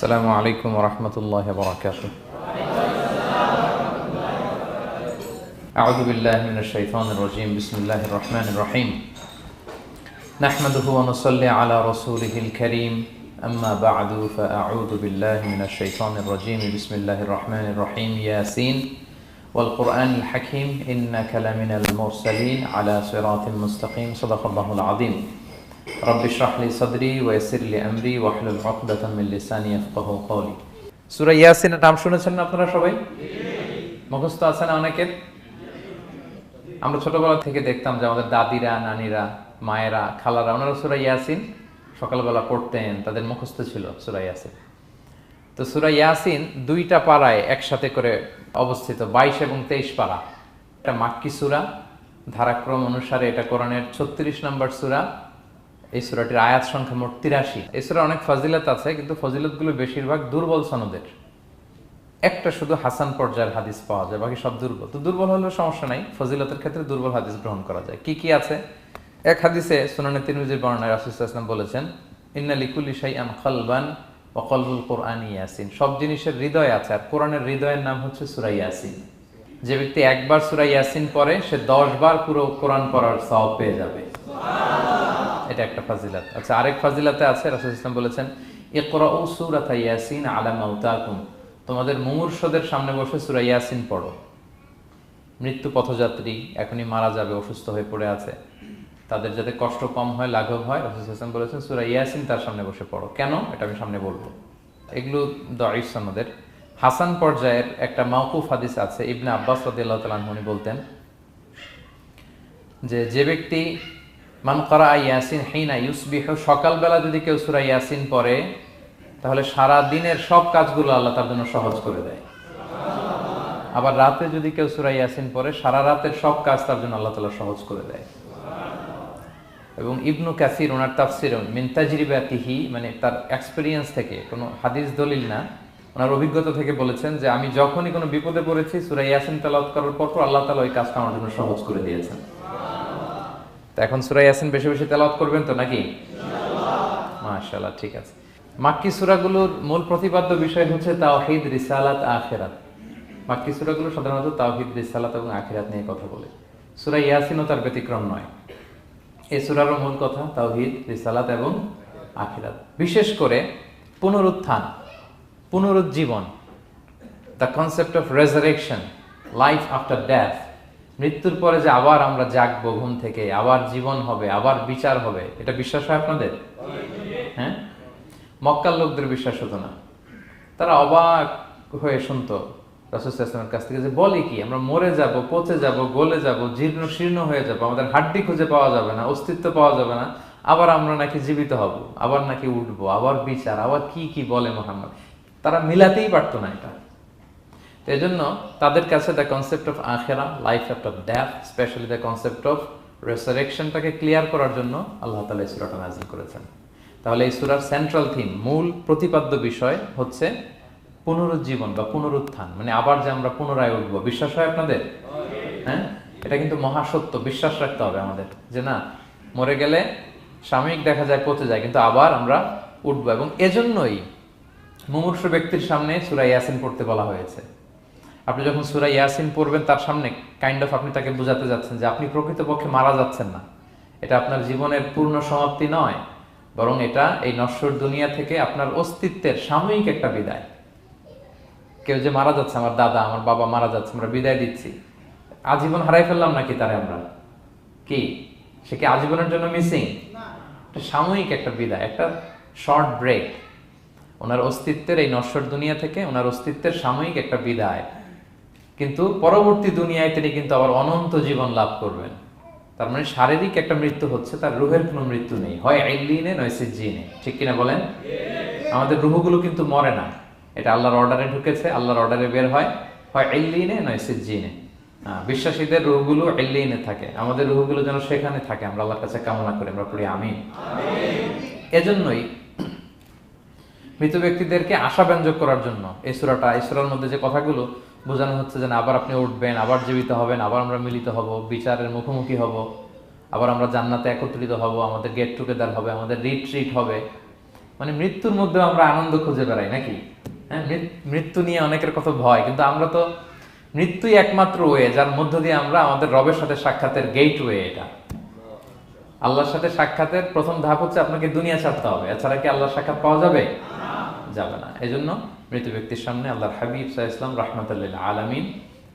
السلام عليكم ورحمة الله وبركاته. أعوذ بالله من الشيطان الرجيم. بسم الله الرحمن الرحيم. نحمده ونصلي على رسوله الكريم. أما بعد فأعوذ بالله من الشيطان الرجيم. بسم الله الرحمن الرحيم. ياسين والقرآن الحكيم إنك لمن المرسلين على صراط مستقيم. صدق الله العظيم. رب اشرح لي صدري ويسر لي أمري واحلل عقدة من لساني يفقهوا قولي. সূরা ইয়াসিনের নাম শুনেছেন না আপনারা সবাই? মুখস্থ আছে না অনেকের? আমরা ছোটবেলা থেকে দেখতাম যে আমাদের দাদিরা, নানিরা, মায়েরা, খালারা ওনারা সূরা ইয়াসিন সকালবেলা পড়তেন, তাদের মুখস্থ ছিল সূরা ইয়াসিন। তো সূরা ইয়াসিন দুইটা পারায় একসাথে করে অবস্থিত, 22 এবং 23 পারা। এটা মাক্কি সূরা, ধারাক্রম অনুসারে এটা কোরআনের 36 নম্বর সূরা। এই সূরাটির আয়াত সংখ্যা মোট 83। এই সূরা অনেক ফজিলত আছে, কিন্তু ফজিলতগুলো বেশিরভাগ দুর্বল সনদের। একটা শুধু হাসান পর্যায়ের হাদিস পাওয়া যায়, বাকি সব দুর্বল। তো দুর্বল হলেও সমস্যা নাই, ফজিলতের ক্ষেত্রে দুর্বল হাদিস গ্রহণ করা যায়। কি কি আছে? এক হাদিসে সুনানে তিরমিজির বর্ণনায় রাসূল সাল্লাল্লাহু আলাইহি ওয়াসাল্লাম বলেছেন, ইন্না লিকুল্লি শাইআন কলবান ওয়া কলবুল কুরআনি ইয়াসিন। সব জিনিসের হৃদয় আছে, আর কোরআনের হৃদয়ের নাম হচ্ছে সূরা ইয়াসিন। যে ব্যক্তি একবার সূরা ইয়াসিন পড়ে, সে 10 বার পুরো কোরআন পড়ার সওয়াব পেয়ে যাবে। এটা একটা ফাজিলত। আচ্ছা, আরেক ফাজিলাতে আছে, রাসূল সাল্লাল্লাহু আলাইহি ওয়াসাল্লাম বলেছেন, ইকরাউ সূরাতা ইয়াসিন আলা মাউতাকুম। তোমাদের মুমূর্ষদের সামনে বসে সূরা ইয়াসিন পড়ো। মৃত্যু পথযাত্রী এখনই মারা যাবে, অসুস্থ হয়ে পড়ে আছে, তাদের যাতে কষ্ট কম হয়, লাঘব হয়, রাসূল সাল্লাল্লাহু আলাইহি ওয়াসাল্লাম বলেছেন সূরা ইয়াসিন তার সামনে বসে পড়ো। কেন? এটা আমি সামনে বলবো। এগুলো দাঈফ সনদের। হাসান পর্যায়ের একটা মাওকুফ হাদিস আছে, ইবনে আব্বাস রাদিয়াল্লাহু তাআলা আনহু বলতেন যে ব্যক্তি মান ক্বারা ইয়াসিন হিনা ইউসবিহু, সকালবেলা যদি কেউ সূরা ইয়াসিন পড়ে, তাহলে সারা দিনের সব কাজগুলো আল্লাহ তার জন্য সহজ করে দেয়। আবার রাতে যদি কেউ সূরা ইয়াসিন পড়ে, সারা রাতের সব কাজ তার জন্য আল্লাহ তাআলা সহজ করে দেয়। এবং ইবনু কাসির ওনার তাফসিরে মিন তাজরিবাতিহি, মানে তার এক্সপেরিয়েন্স থেকে, কোনো হাদিস দলিল না, ওনার অভিজ্ঞতা থেকে বলেছেন যে আমি যখনই কোনো বিপদে পড়েছি সূরা ইয়াসিন তেলাওয়াত করার পর আল্লাহ তাআলা ওই কাজটা আমার জন্য সহজ করে দিয়েছেন। তো এখন সূরা ইয়াসিন বেশি বেশি তেলাওয়াত করবেন তো নাকি? মাশাআল্লাহ, ঠিক আছে। মাক্কি সূরাগুলোর মূল প্রতিপাদ্য বিষয় হচ্ছে তাওহীদ, রিসালাত, আখিরাত। মাক্কি সূরাগুলো সাধারণত তাওহীদ, রিসালাত এবং আখিরাত নিয়ে কথা বলে। সূরা ইয়াসিনও তার ব্যতিক্রম নয়। এই সূরারও মূল কথা তাওহীদ, রিসালাত এবং আখিরাত। বিশেষ করে পুনরুত্থান, পুনরুজ্জীবন, the concept of resurrection, life after death. মৃত্যুর পরে যে আবার আমরা জাগবো ঘুম থেকে, আবার জীবন হবে, আবার বিচার হবে, এটা বিশ্বাস হয় আপনাদের? হ্যাঁ, মক্কার লোকদের বিশ্বাস হতো না। তারা অবাক হয়ে শুনতো রাসূল সাল্লাল্লাহু আলাইহি ওয়াসাল্লামের কাছ থেকে যে বলে কি, আমরা মরে যাব, পচে যাব, গলে যাব, জীর্ণ শীর্ণ হয়ে যাব, আমাদের হাড্ডি খুঁজে পাওয়া যাবে না, অস্তিত্ব পাওয়া যাবে না, আবার আমরা নাকি জীবিত হব, আবার নাকি উঠবো, আবার বিচার, আবার কি কি বলে মুহাম্মদ। তারা মিলাতেই পারতো না এটা। তো এই জন্য তাদের কাছে দ্য কনসেপ্ট অফ আখিরা, life after death, specially the concept of রেসারেকশনটাকে ক্লিয়ার করার জন্য আল্লাহ তাআলা এই সূরাটা নাযিল করেছেন। তাহলে এই সূরার সেন্ট্রাল থিম, মূল প্রতিপাদ্য বিষয় হচ্ছে পুনরুজ্জীবন বা পুনরুত্থান, মানে আবার যে আমরা পুনরায় উঠবো। বিশ্বাস হয় আপনাদের? হ্যাঁ, এটা কিন্তু মহাসত্য, বিশ্বাস রাখতে হবে আমাদের যে না, মরে গেলে সাময়িক দেখা যায় পচে যায়, কিন্তু আবার আমরা উঠবো। এবং এজন্যই মুমূর্ষ ব্যক্তির সামনে সূরা ইয়াসিন পড়তে বলা হয়েছে। আপনি যখন সূরা ইয়াসিন পড়বেন, তার সামনে কাইন্ড অফ আপনি তাকে বোঝাতে যাচ্ছেন যে আপনি প্রকৃতপক্ষে মারা যাচ্ছেন না, এটা আপনার জীবনের পূর্ণ সমাপ্তি নয়, বরং এটা এই নশ্বর দুনিয়া থেকে আপনার অস্তিত্বের সাময়িক একটা বিদায়। কেউ যে মারা যাচ্ছে, আমার দাদা, আমার বাবা মারা যাচ্ছে, আমরা বিদায় দিচ্ছি, আজীবন হারাই ফেললাম নাকি তারে আমরা? কি সে কি আজীবনের জন্য মিসিং? এটা সাময়িক একটা বিদায়, একটা শর্ট ব্রেক। ওনার অস্তিত্বের এই নশ্বর দুনিয়া থেকে ওনার অস্তিত্বের সাময়িক একটা বিদায়, কিন্তু পরবর্তী দুনিয়ায় তিনি কিন্তু আবার অনন্ত জীবন লাভ করবেন। তার মানে শারীরিক একটা মৃত্যু হচ্ছে, তার রুহের কোনো মৃত্যু নেই, হয় ইল্লিনে নয় সিজ্জিনে। ঠিক কিনা বলেন? আমাদের রুহগুলো কিন্তু মরে না, এটা আল্লাহর অর্ডারে ঢুকেছে, আল্লাহর অর্ডারে বের হয়, হয় ইল্লিনে নয় সিজ্জিনে। বিশ্বাসীদের রুহগুলো ইল্লিনে থাকে, আমাদের রুহগুলো যেন সেখানে থাকে, আমরা আল্লাহর কাছে কামনা করি, আমরা পড়ি আমিন। এজন্যই মৃত ব্যক্তিদেরকে আশাব্যঞ্জক করার জন্য এই সূরার মধ্যে যে কথাগুলো বোঝানো হচ্ছে যে আবার আপনি উঠবেন, আবার জীবিত হবেন, আবার আমরা মিলিত হব, বিচারের মুখোমুখি হব, আবার আমরা জান্নাতে একত্রিত হব, আমাদের গেট টুগেদার হবে, আমাদের রিট্রিট হবে। মানে মৃত্যুর মধ্যে আমরা আনন্দ খুঁজে বেড়াই নাকি? হ্যাঁ, মৃত্যু নিয়ে অনেকের কত ভয়, কিন্তু আমরা তো মৃত্যুই একমাত্র ওয়ে যার মধ্য দিয়ে আমরা আমাদের রবের সাথে সাক্ষাতের গেট ওয়ে। এটা আল্লাহর সাথে সাক্ষাতের প্রথম ধাপ হচ্ছে আপনাকে দুনিয়া ছাড়তে হবে, এছাড়া কি আল্লাহর সাক্ষাৎ পাওয়া যাবে? যাবে না। এই জন্য মৃত ব্যক্তির সামনে আল্লাহর হাবিব সাল্লাল্লাহু আলাইহি ওয়াসাল্লাম রাহমাতুল লিল আলামিন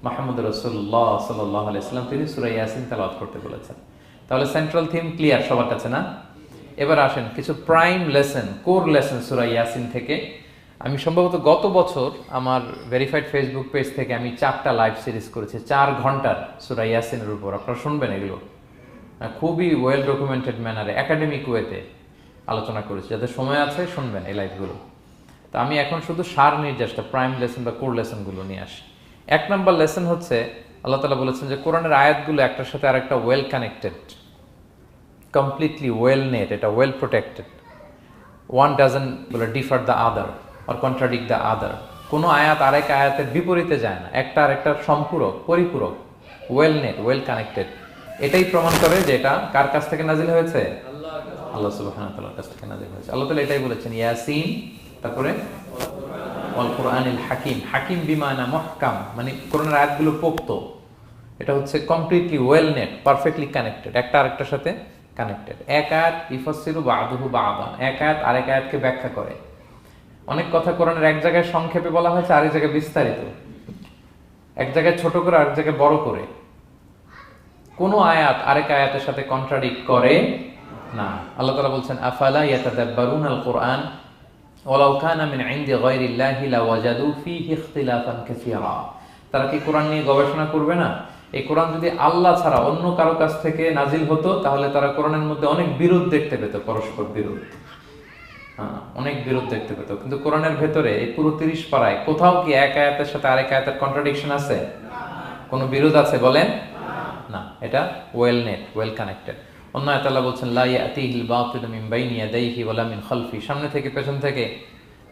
মুহাম্মদ রাসূলুল্লাহ সাল্লাল্লাহু আলাইহি ওয়াসাল্লাম তিনি সূরা ইয়াসিন তেলাওয়াত করতে বলেছেন। তাহলে সেন্ট্রাল থিম ক্লিয়ার সবার কাছে না? এবার আসেন কিছু প্রাইম লেসন, কোর লেসন সূরা ইয়াসিন থেকে। আমি সম্ভবত গত বছর আমার ভেরিফাইড ফেসবুক পেজ থেকে আমি 4টা লাইভ সিরিজ করেছি 4 ঘন্টার সূরা ইয়াসিনের উপর। আপনারা শুনবেন এগুলো, খুবই ওয়েল ডকুমেন্টেড ম্যানারে একাডেমিক ওয়েতে আলোচনা করেছি। যাদের সময় আছে শুনবেন এই লাইভগুলো। তো আমি এখন শুধু সার নির্দেশটা প্রাইম লেসন বা কোর লেসনগুলো নিয়ে আসি। 1 নম্বর লেসন হচ্ছে আল্লাহ তাআলা বলেছেন যে কোরআনের আয়াতগুলো একটার সাথে আরেকটা well connected, completely well net, এটা ওয়েল প্রোটেক্টেড। ওয়ান ডাজন্ট বলে differ the other or contradict the other. কোনো আয়াত আরেক আয়াতের বিপরীতে যায় না, একটা আরেকটার সম্পূরক, পরিপূরক, ওয়েল নেট, ওয়েল কানেক্টেড। এটাই প্রমাণ করে যে এটা কার কাছ থেকে নাজিল হয়েছে? আল্লাহ সুবহানাহু ওয়া তাআলার কাছ থেকে নাজিল হয়েছে। আল্লাহ তাআলা এটাই বলেছেন ইয়াসিন, তারপরে ওয়াল কুরআনিল হাকিম। হাকিম বিমানা মুহকাম, মানে কোরআনের আয়াতগুলো পোক্ত। এটা হচ্ছে completely well net, perfectly connected, একটা আরেকটার সাথে কানেক্টেড। এক আয়াত ইফাসসিরু বা'দুহু বা'দান, এক আয়াত আরেক আয়াতকে ব্যাখ্যা করে। অনেক কথা কোরআনের এক জায়গায় সংক্ষেপে বলা হয়েছে, আরেক জায়গায় বিস্তারিত, এক জায়গায় ছোট করে আরেক জায়গায় বড় করে। কোন আয়াত আরেক আয়াতের সাথে কন্ট্রাডিক্ট করে না। আল্লাহ তাআলা বলছেন আফালা ইয়াতাদাব্বারুনাল কুরআন ওয়ালাউ কানা মিন ইনদি গায়রিল্লাহি লাওয়াজাদু ফীহি ইখতিলাফান কাসীরা। তারা কি কোরআন নিয়ে গবেষণা করবে না? এই কোরআন যদি আল্লাহ ছাড়া অন্য কারো কাছ থেকে নাজিল হতো তাহলে তারা কোরআনের মধ্যে অনেক বিরোধ দেখতে পেত, পরস্পর বিরোধ, অনেক বিরোধ দেখতে পেত। কিন্তু কোরআনের ভেতরে এই পুরো 30 পারায় কোথাও কি এক আয়াতের সাথে আরেক আয়াতের কন্ট্রাডিকশন আছে? কোনো বিরোধ আছে বলেন? না, এটা ওয়েল নেট, ওয়েল কানেক্টেড। অন্য আয়াতে আল্লাহ বলছেন লা ইয়াতিহিল বাতিলু মিন বাইনি ইয়াদাইহি ওয়ালা মিন খালফি। সামনে থেকে পেছন থেকে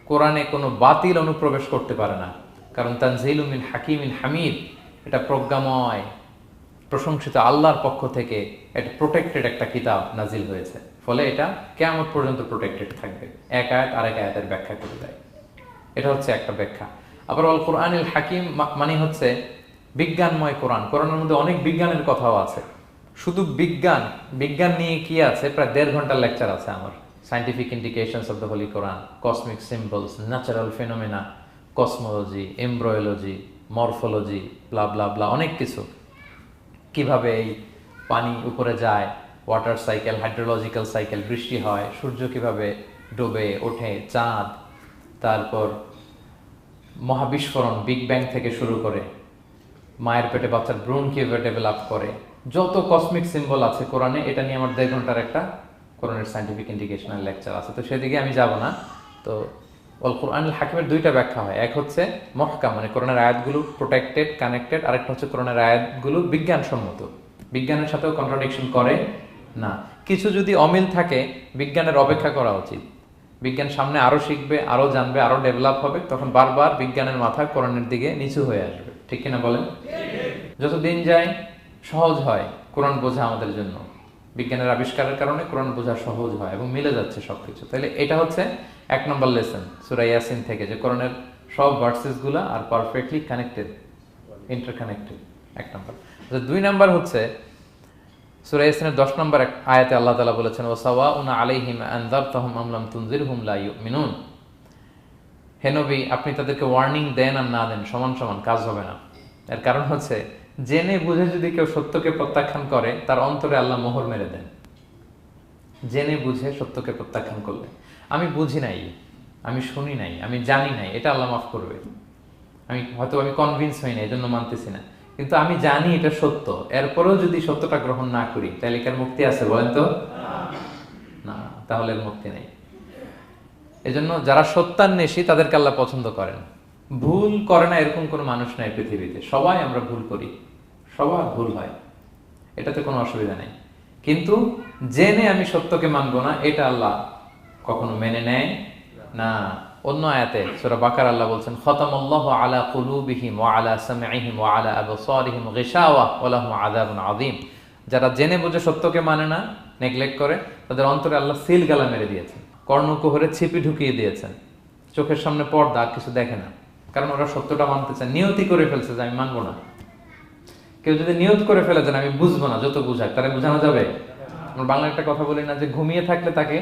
কোরআনে কোনো বাতিল অনুপ্রবেশ করতে পারে না, কারণ তানজিলু মিন হাকিমিন হামিদ, এটা প্রজ্ঞাময় প্রশংসিত আল্লাহর পক্ষ থেকে এটা প্রোটেক্টেড একটা কিতাব নাজিল হয়েছে। ফলে এটা কিয়ামত পর্যন্ত প্রোটেক্টেড থাকবে। এক আয়াত আরেক আয়াতের ব্যাখ্যা করে দেয়, এটা হচ্ছে একটা ব্যাখ্যা। আবার আল কোরআনিল হাকিম মানে হচ্ছে বিজ্ঞানময় কোরআন। কোরআনের মধ্যে অনেক বিজ্ঞানের কথাও আছে। শুধু বিজ্ঞান নিয়ে কি আছে, প্রায় 1.5 ঘন্টার লেকচার আছে আমার। Scientific indications of the holy Quran, cosmic symbols, natural phenomena, cosmology, embryology, morphology, bla bla bla, অনেক কিছু। কিভাবে এই পানি উপরে যায়, ওয়াটার সাইকেল, হাইড্রোলজিক্যাল সাইকেল, বৃষ্টি হয়, সূর্য কিভাবে ডুবে ওঠে, চাঁদ, তারপর মহাবিস্ফোরণ, বিগ ব্যাং থেকে শুরু করে মায়ের পেটে বাচ্চার ভ্রূণ কিভাবে ডেভেলপ করে, যত কসমিক সিম্বল আছে কোরআনে, এটা নিয়ে আমার 1.5 ঘন্টার একটা কোরআনের সায়েন্টিফিক ইন্ডিকেশনাল লেকচার আছে। তো সেদিকে আমি যাব না। তো আল কোরআনুল হাকিমের 2টা ব্যাখ্যা হয়। এক হচ্ছে মুহকাম, মানে কোরআনের আয়াতগুলো প্রোটেক্টেড, কানেক্টেড। আরেকটা হচ্ছে কোরআনের আয়াতগুলো বিজ্ঞানসম্মত, বিজ্ঞানের সাথেও কন্ট্রাডিকশন করে না। কিছু যদি অমিল থাকে বিজ্ঞানের অপেক্ষা করা উচিত। বিজ্ঞান সামনে আরো শিখবে, আরো জানবে, আরো ডেভেলপ হবে, তখন বারবার বিজ্ঞানের মাথা কোরআনের দিকে নিচু হয়ে আসবে। ঠিক কিনা বলেন? যত দিন যায় সহজ হয় কোরআন বোঝা আমাদের জন্য। বিজ্ঞানের আবিষ্কারের কারণে কোরআন বোঝা সহজ হয় এবং মিলে যাচ্ছে সবকিছু। তাহলে এটা হচ্ছে 1 নম্বর লেসন সূরা ইয়াসিন থেকে, যে কোরআনের সব ভার্সেস গুলা আর পারফেক্টলি কানেক্টেড, ইন্টারকানেক্টেড। 1 নম্বর। 2 নম্বর হচ্ছে সূরা ইয়াসিনের 10 নম্বর আয়াতে আল্লাহ তাআলা বলেছেন ওয়াসাওয়াউন আলাইহিম আনযারতাহুম আম লাম তুনজিরহুম লা ইউমিনুন। হে নবী, আপনি তাদেরকে ওয়ার্নিং দেন আর না দেন সমান সমান, কাজ হবে না। এর কারণ হচ্ছে জেনে বুঝে যদি কেউ সত্যকে প্রত্যাখ্যান করে তার অন্তরে আল্লাহ মোহর মেরে দেন। জেনে বুঝে সত্যকে প্রত্যাখ্যান করলে, আমি বুঝি নাই, আমি শুনি নাই, আমি জানি নাই, এটা আল্লাহ মাফ করবে। আমি কনভিন্স হই না, এই জন্য মানতেছি না, কিন্তু আমি জানি এটা সত্য, এরপরেও যদি সত্যটা গ্রহণ না করি তাহলে কার মুক্তি আছে বলেন তো? না, তাহলে এর মুক্তি নেই। এজন্য যারা সত্যান্বেষী তাদেরকে আল্লাহ পছন্দ করেন। ভুল করে না এরকম কোনো মানুষ নাই পৃথিবীতে। সবাই আমরা ভুল করি, সবার ভুল হয়, এটাতে কোনো অসুবিধা নেই। কিন্তু জেনে আমি সত্যকে মানবো না, এটা আল্লাহ কখনো মেনে নেয় না। অন্য আয়াতে সূরা বাকারা আল্লাহ বলছেন খতামাল্লাহু আলা কুলুবিহিম ওয়া আলা সামঈহিম ওয়া আলা আবসারিহিম গিশাওয়া ওয়া লাহুম আযাবুন আযীম। যারা জেনে বুঝে সত্যকে মানে না, নেগলেক্ট করে, তাদের অন্তরে আল্লাহ সিল গালা মেরে দিয়েছেন। কর্ণকুহরে ছিপি ঢুকিয়ে দিয়েছেন, চোখের সামনে পর্দা, কিছু দেখে না, কারণ ওরা সত্যটা মানতে চায়, নিয়তি করে ফেলছে যে আমি মানবো না। কেউ যদি নিয়ত করে ফেলে যে আমি বুঝবো না, যত বুঝাক তারা বুঝানো যাবে। আমরা বাংলা একটা কথা বলি না যে ঘুমিয়ে থাকলে তাকে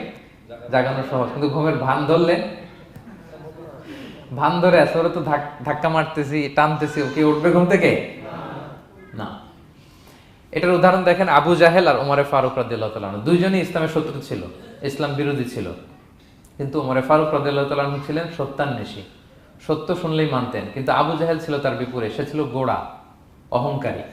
জাগানো সহজ, কিন্তু ঘুমের ভান ধরলে, ভান ধরে আছে ওরা তো ধাক্কা মারতেছি, টানতেছি, ওকে উঠবে ঘুম থেকে না। এটার উদাহরণ দেখেন আবু জাহেল আর ওমরে ফারুক রাদিয়াল্লাহু তাআলা আনহু, দুইজনই ইসলামের শত্রু ছিল, ইসলাম বিরোধী ছিল, কিন্তু ওমরে ফারুক রাদিয়াল্লাহু তাআলা আনহু ছিলেন সত্যান্বেষী, সত্য শুনলেই মানতেন। কিন্তু আবু জাহেল ছিল তার বিপরীত, সে ছিল গোড়া, অহংকারী,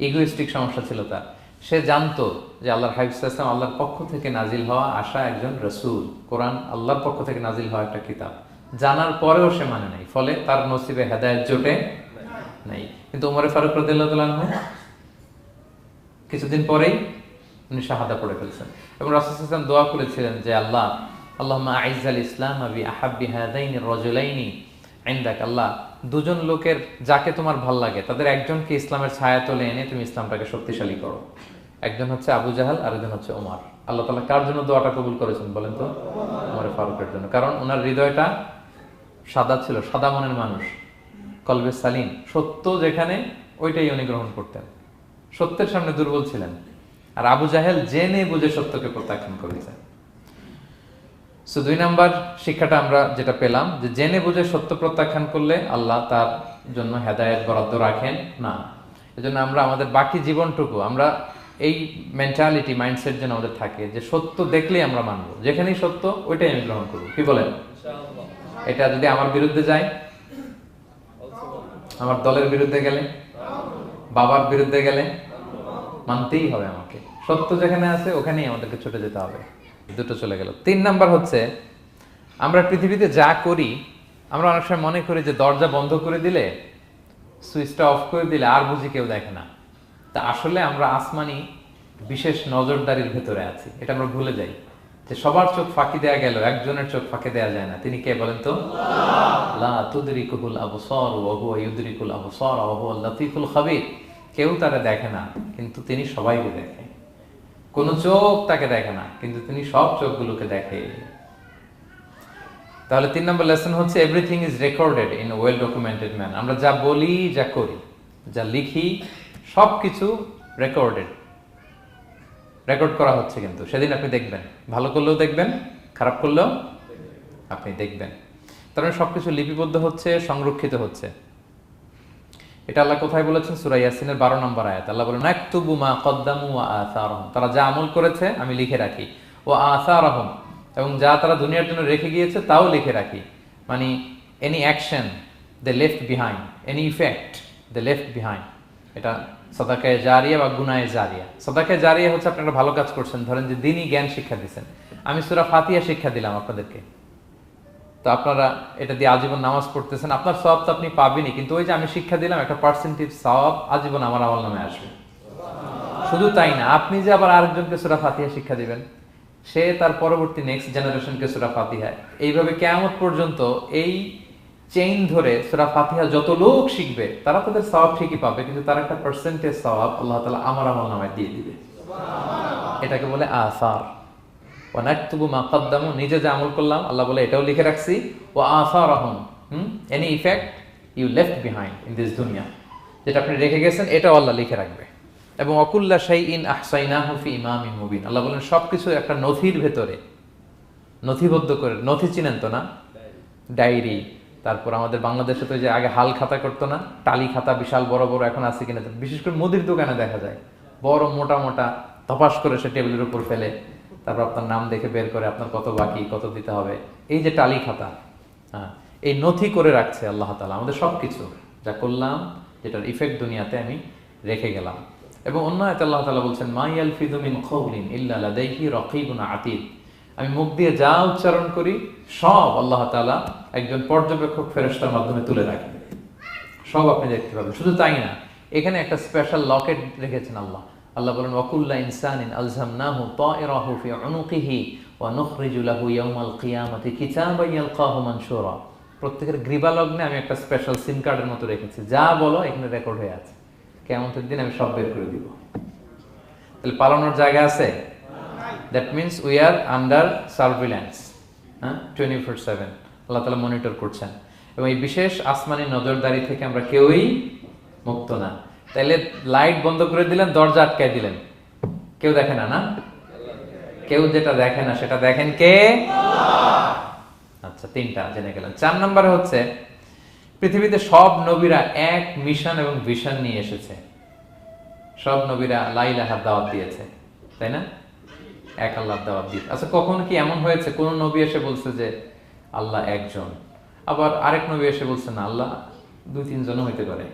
ইগোইস্টিক সমস্যা ছিল তার। সে জানতো যে আল্লাহর হাবিব সাল্লাল্লাহু আলাইহি ওয়াসাল্লাম আল্লাহর পক্ষ থেকে নাজিল হওয়া আসা একজন রাসূল, কোরআন আল্লাহর পক্ষ থেকে নাজিল হওয়া একটা কিতাব, জানার পরেও সে মানে নাই, ফলে তার নসিবে হেদায়েত জোটে নাই। কিন্তু ওমর ফারুক রাদিয়াল্লাহু তাআলা আনহু কিছুদিন পরেই উনি শাহাদা পড়ে ফেলছেন, এবং রাসূল সাল্লাল্লাহু আলাইহি ওয়াসাল্লাম দোয়া করেছিলেন যে আল্লাহ আল্লাহুম্মা আইজ্জাল ইসলাম বি আহাব্বি হাযাইনি রাজুলাইনি ইনদাক, আল্লাহ দুজন লোকের যাকে তোমার ভাল লাগে তাদের একজনকে ইসলামের ছায়াতলে এনে তুমি ইসলামটাকে শক্তিশালী করো। একজন হচ্ছে আবু জাহাল আর একজন হচ্ছে ওমর। আল্লাহ তাআলা কার জন্য দোয়াটা কবুল করেছেন বলেন তো? ওমর ফারুকের জন্য, কারণ ওনার হৃদয়টা সাদা ছিল, সাদা মনের মানুষ, কলবে সালিম, সত্য যেখানে ওইটাই উনি গ্রহণ করতেন, সত্যের সামনে দুর্বল ছিলেন। আর আবু জাহেল জেনে বুঝে সত্যকে প্রত্যাখ্যান করেছেন। সো 2 নাম্বার শিক্ষাটা আমরা যেটা পেলাম, যে জেনে বুঝে সত্য প্রত্যাখ্যান করলে আল্লাহ তার জন্য হেদায়েত বরাদ্দ রাখেন না। এজন্য আমরা আমাদের বাকি জীবনটুকু আমরা এই মেন্টালিটি, মাইন্ডসেট যেন আমাদের থাকে যে সত্য দেখলেই আমরা মানবো, যেখানেই সত্য ওইটাই আমি গ্রহণ করবো। কি বলেন? এটা যদি আমার বিরুদ্ধে যায়, আমার দলের বিরুদ্ধে গেলে, বাবার বিরুদ্ধে গেলে, মানতেই হবে আমাকে। সত্য যেখানে আছে ওখানেই আমাদেরকে ছুটে যেতে হবে। দুটো চলে গেল। 3 নাম্বার হচ্ছে, আমরা পৃথিবীতে যা করি আমরা অনেক সময় মনে করি যে দরজা বন্ধ করে দিলে, সুইচটা অফ করে দিলে আর বুঝি কেউ দেখে না। তা আসলে আমরা আসমানি বিশেষ নজরদারির ভেতরে আছি, এটা আমরা ভুলে যাই যে সবার চোখ ফাঁকি দেয়া গেল, একজনের চোখ ফাঁকি দেয়া যায় না। তিনি কে বলেন তো? লা তুদরিকুল আবসার ওয়া হুয়া ইউদরিকুল আবসার ওয়া হুয়াল লাতীফুল খাবীর। কেউ তারা দেখে না কিন্তু তিনি সবাইকে দেখে। কোন চোখ তাকে দেখে না কিন্তু তিনি সব চোখগুলোকে দেখে। তাহলে 3 নম্বর লেসন হচ্ছে everything is recorded in a well documented man. আমরা যা বলি, যা করি, যা লিখি, সবকিছু রেকর্ডেড, রেকর্ড করা হচ্ছে। কিন্তু সেদিন আপনি দেখবেন, ভালো করলেও দেখবেন, খারাপ করলেও আপনি দেখবেন। তার মানে সবকিছু লিপিবদ্ধ হচ্ছে, সংরক্ষিত হচ্ছে। এটা আল্লাহ কোথায় বলেছেন? সূরা ইয়াসিনের 12 নম্বর আয়াত। আল্লাহ বলেন নাকতুবু মা কদ্দামু ওয়া আসারহুম, তারা যা আমল করেছে আমি লিখে রাখি। ওয়া আসারহুম, এবং যা তারা দুনিয়ার জন্য রেখে গিয়েছে তাও লিখে রাখি। মানে এনি অ্যাকশন দে লেফট বিহাইন্ড, এনি ইফেক্ট দে লেফট বিহাইন্ড। এটা সাদাকায়ে জারিয়া বা গুনায়ে জারিয়া। সাদাকায়ে জারিয়া হচ্ছে আপনি একটা ভালো কাজ করছেন, ধরেন যে দ্বীনি জ্ঞান শিক্ষা দিচ্ছেন, আমি সূরা ফাতিহা শিক্ষা দিলাম আপনাদেরকে, তো আপনারা এটা দিয়ে আজীবন নামাজ পড়তেছেন, আপনার সওয়াব তো আপনি পাবেনই, কিন্তু ওই যে আমি শিক্ষা দিলাম একটা পার্সেন্টেজ সওয়াব আজীবন আমার আমল নামে আসবে। শুধু তাই না, আপনি যে আবার আরেকজনকে সূরা ফাতিহা শিক্ষা দিবেন, সে তার পরবর্তী নেক্সট জেনারেশনকে সূরা ফাতিহা, এইভাবে কিয়ামত পর্যন্ত এই চেইন ধরে সূরা ফাতিহা যত লোক শিখবে তারা তাদের সওয়াব ঠিকই পাবে, কিন্তু তার একটা পার্সেন্টেজ সওয়াব আল্লাহ তাআলা আমার আমল নামায় দিয়ে দিবে। এটাকে বলে আসার। ওয়া নাকতুবু মা কদ্দামু, নিজে যে আমল করলাম আল্লাহ বলে এটাও লিখে রাখছি। ওয়া আসারহুম, any effect you left behind in this দুনিয়া, যেটা আপনি রেখে গেছেন এটাও আল্লাহ লিখে রাখবে। এবং অকুল্লা শাইইন আহসাইনাহু ফি ইমামিন মুবিন, আল্লাহ বলেন সবকিছু একটা নথির ভেতরে নথিবদ্ধ করে। নথি চিনেন তো না? ডায়েরি, তারপর আমাদের বাংলাদেশে তো যে আগে হাল খাতা করতো না, টালি খাতা বিশাল বড় বড়, এখন আছে কিনা, বিশেষ করে মুদির দোকানে দেখা যায় বড় মোটা মোটা ধপাস করে সে টেবিলের উপর ফেলে, তারপর আপনার নাম দেখে বের করে আপনার কত বাকি, কত দিতে হবে। এই যে টালি খাতা, হ্যাঁ, এই নথি করে রাখছে আল্লাহ তাআলা আমাদের সবকিছু যা করলাম, যেটার ইফেক্ট দুনিয়াতে আমি রেখে গেলাম। এবং অন্য আয়াতে আল্লাহ তাআলা বলছেন মা ইয়ালফিযু মিন কওলিন ইল্লা লাদাইহি রাকীবুন আতীদ, আমি মুখ দিয়ে যা উচ্চারণ করি সব আল্লাহ তাআলা একজন পর্যবেক্ষক ফেরেশতার মাধ্যমে তুলে রাখেন, সব আপনি দেখতে পাবেন। শুধু তাই না, এখানে একটা স্পেশাল লকেট রেখেছেন আল্লাহ। আল্লাহ বলেন ওয়াকুল্লা ইনসানিন আলজামনাহু তায়রাহু ফি উনুকিহি ওয়া নুখরিজু লাহু ইয়াওমাল কিয়ামাতি কিতাবান ইয়ালকাহু মানশুরা। প্রত্যেকের গ্রীবালগ্নে আমি একটা স্পেশাল সিম কার্ডের মতো রেখেছি, যা বলো এখানে রেকর্ড হয়ে আছে, কিয়ামতের দিন আমি সব বের করে দিব। তাহলে পালানোর জায়গা আছে? That means we are under surveillance, হ্যাঁ, 24/7 আল্লাহ তাআলা মনিটর করছেন, এবং এই বিশেষ আসমানি নজরদারি থেকে আমরা কেউই মুক্ত না। তাইলে লাইট বন্ধ করে দিলেন, দরজা আটকায় দিলেন, কেউ দেখে না, না? কেউ যেটা দেখে না সেটা দেখেন কে? আচ্ছা, তিনটা জেনে গেলেন। 4 নম্বরে হচ্ছে পৃথিবীতে সব নবীরা এক মিশন এবং ভিশন নিয়ে এসেছে। সব নবীরা লা ইলাহার দাওয়াত দিয়েছে, তাই না? এক আল্লাহর দাওয়াত দিয়েছে। আচ্ছা, কখনো কি এমন হয়েছে কোন নবী এসে বলছে যে আল্লাহ একজন, আবার আরেক নবী এসে বলছে না আল্লাহ 2-3 জনও হইতে পারে?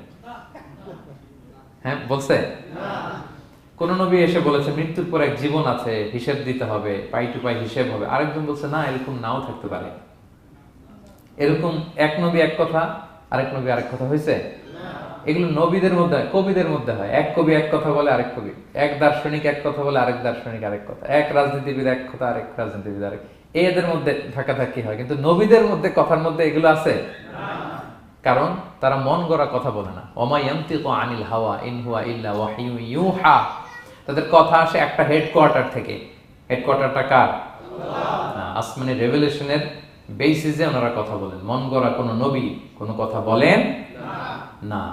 হ্যাঁ, বলছে? কোন নবী এসে বলেছে মৃত্যুর পর এক জীবন আছে, হিসেব দিতে হবে, পাই টু পাই হিসেব হবে? আরেকজন বলছে না, এরকম নাও থাকতে পারে। এরকম এক নবী এক কথা, আরেক নবী আরেক কথা হয়েছে? এগুলো নবীদের মধ্যে, কবিদের মধ্যে হয়। এক কবি এক কথা বলে, আরেক কবি, এক দার্শনিক এক কথা বলে, আরেক দার্শনিক আরেক কথা, এক রাজনীতিবিদ এক কথা, আরেক রাজনীতিবিদ আরেক, এদের মধ্যে ধাক্কাধাক্কি হয়। কিন্তু নবীদের মধ্যে কথার মধ্যে এগুলো আছে? কারণ তারা মন গড়া কথা বলে না। ওমা ইয়ানতিকু আনিল হাওয়া ইন হুয়া ইল্লা ওয়াহিয়ু ইউহা। তাদের কথা আসে একটা হেডকোয়ার্টার থেকে। হেডকোয়ার্টারটা কার? আল্লাহ। আসমানি রেভেলেশনের বেসিসে ওনারা কথা বলেন। মন গড়া কোনো নবী কোনো কথা বলেন না।